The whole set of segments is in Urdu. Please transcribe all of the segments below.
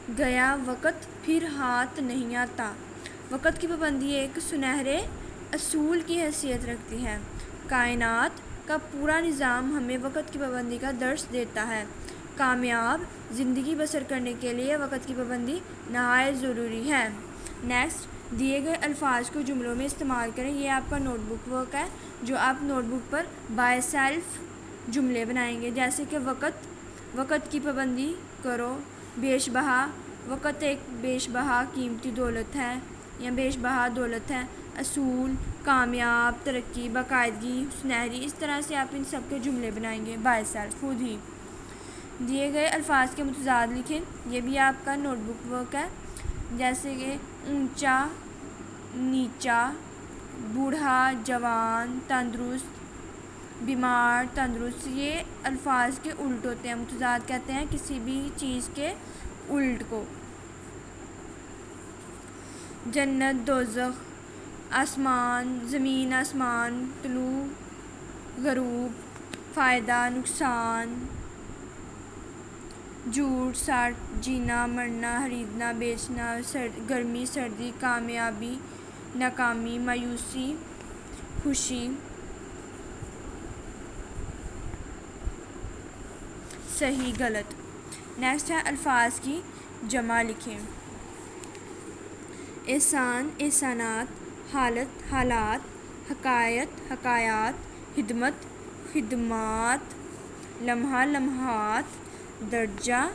گیا وقت پھر ہاتھ نہیں آتا۔ وقت کی پابندی ایک سنہرے اصول کی حیثیت رکھتی ہے۔ کائنات کا پورا نظام ہمیں وقت کی پابندی کا درس دیتا ہے۔ کامیاب زندگی بسر کرنے کے لیے وقت کی پابندی نہایت ضروری ہے۔ نیکسٹ، دیے گئے الفاظ کو جملوں میں استعمال کریں۔ یہ آپ کا نوٹ بک ورک ہے جو آپ نوٹ بک پر بائی سیلف جملے بنائیں گے، جیسے کہ وقت کی پابندی کرو، بیش بہا، وقت ایک بیش بہا قیمتی دولت ہے یا بیش بہا دولت ہے، اصول، کامیاب، ترقی، باقاعدگی، سنہری، اس طرح سے آپ ان سب کے جملے بنائیں گے بائی سیلف خود ہی۔ دیے گئے الفاظ کے متضاد لکھیں، یہ بھی آپ کا نوٹ بک ورک ہے، جیسے کہ اونچا، نیچا، بوڑھا، جوان، تندرست، بیمار، تندرست۔ یہ الفاظ کے الٹ ہوتے ہیں، متضاد کہتے ہیں کسی بھی چیز کے الٹ کو۔ جنت، دوزخ، آسمان، زمین، آسمان، طلوع، غروب، فائدہ، نقصان، جھوٹ، سچ، جینا، مرنا، خریدنا، بیچنا، گرمی، سردی، کامیابی، ناکامی، مایوسی، خوشی، صحیح، غلط۔ نیکسٹ ہے الفاظ کی جمع لکھیں۔ احسان، احسانات، حالت، حالات، حکایت، حکایات، خدمت، خدمات، لمحہ، لمحات، درجہ،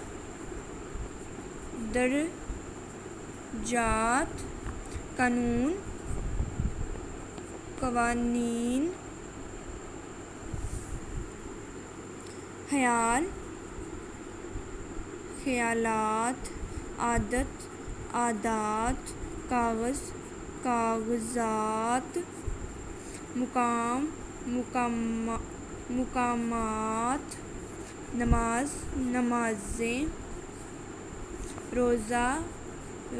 درجات، قانون، قوانین، خیال، خیالات، عادت، عادات، کاغذ، کاغذات، مقام، مقامات، نماز، نمازیں، روزہ،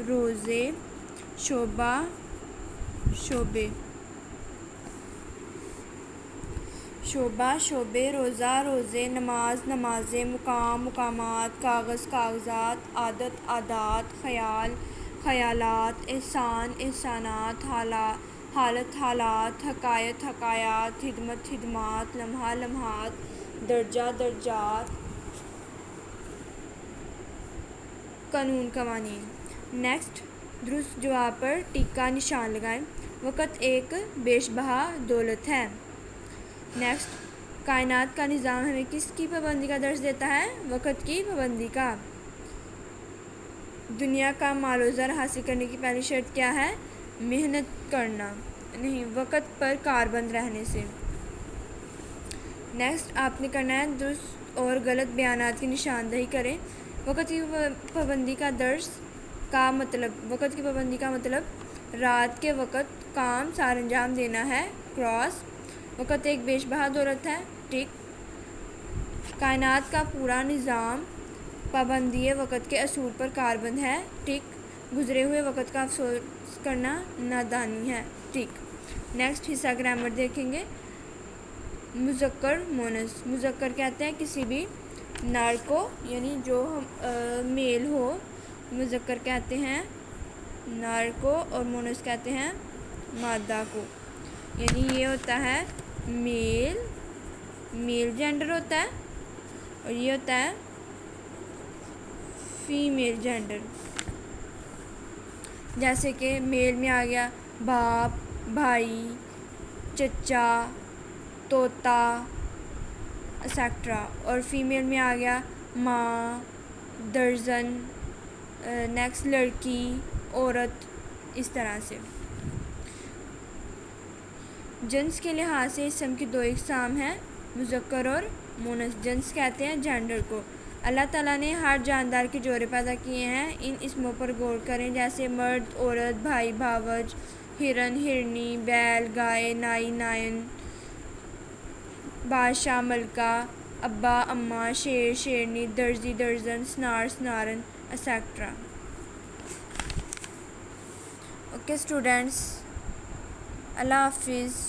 روزے، شعبہ، شعبے، شعبہ، شعبے، روزہ، روزے، نماز، نمازیں، مقام، مقامات، کاغذ، کاغذات، عادت، عادات، خیال، خیالات، احسان، احسانات، حالت، حالات، حکایت، حکایات، خدمت، خدمات، لمحہ، لمحات، درجہ، درجات، قانون، قوانین۔ نیکسٹ، درست جواب پر ٹک کا نشان لگائیں۔ وقت ایک بیش بہا دولت ہے۔ نیکسٹ، کائنات کا نظام ہمیں کس کی پابندی کا درس دیتا ہے؟ وقت کی پابندی کا۔ دنیا کا مال و زر حاصل کرنے کی پہلی شرط کیا ہے؟ محنت کرنا، نہیں، وقت پر کاربند رہنے سے۔ نیکسٹ، آپ نے کرنا ہے درست اور غلط بیانات کی نشاندہی کریں۔ وقت کی پابندی کا درس کا مطلب، وقت کی پابندی کا مطلب رات کے وقت کام سار انجام دینا ہے، کراس۔ وقت ایک بیش بہا دولت ہے، ٹک۔ کائنات کا پورا نظام پابندی وقت کے اصول پر کاربند ہے، ٹک۔ گزرے ہوئے وقت کا افسوس کرنا نادانی ہے، ٹک۔ نیکسٹ حصہ گرامر دیکھیں گے۔ مذکر، مونس۔ مذکر کہتے ہیں کسی بھی نر کو، یعنی جو میل ہو، مذکر کہتے ہیں نر کو، اور مونس کہتے ہیں مادہ کو۔ یعنی یہ ہوتا ہے میل جینڈر ہوتا ہے، اور یہ ہوتا ہے فیمیل جینڈر۔ جیسے کہ میل میں آ گیا باپ، بھائی، چچا، طوطا، ایٹسٹرا، اور فیمیل میں آ گیا ماں، درجن، نیکسٹ لڑکی، عورت، اس طرح سے۔ جنس کے لحاظ سے اسم کی دو اقسام ہیں، مذکر اور مونس۔ جنس کہتے ہیں جینڈر کو۔ اللہ تعالیٰ نے ہر جاندار کے جوڑے پیدا کیے ہیں، ان اسموں پر غور کریں، جیسے مرد، عورت، بھائی، بھاوج، ہرن، ہرنی، بیل، گائے، نائی، نائن، بادشاہ، ملکہ، ابا، اماں، شیر، شیرنی، درزی، درزن، سنار، سنارن، ایٹسٹرا۔ اوکے اسٹوڈینٹس، اللہ حافظ۔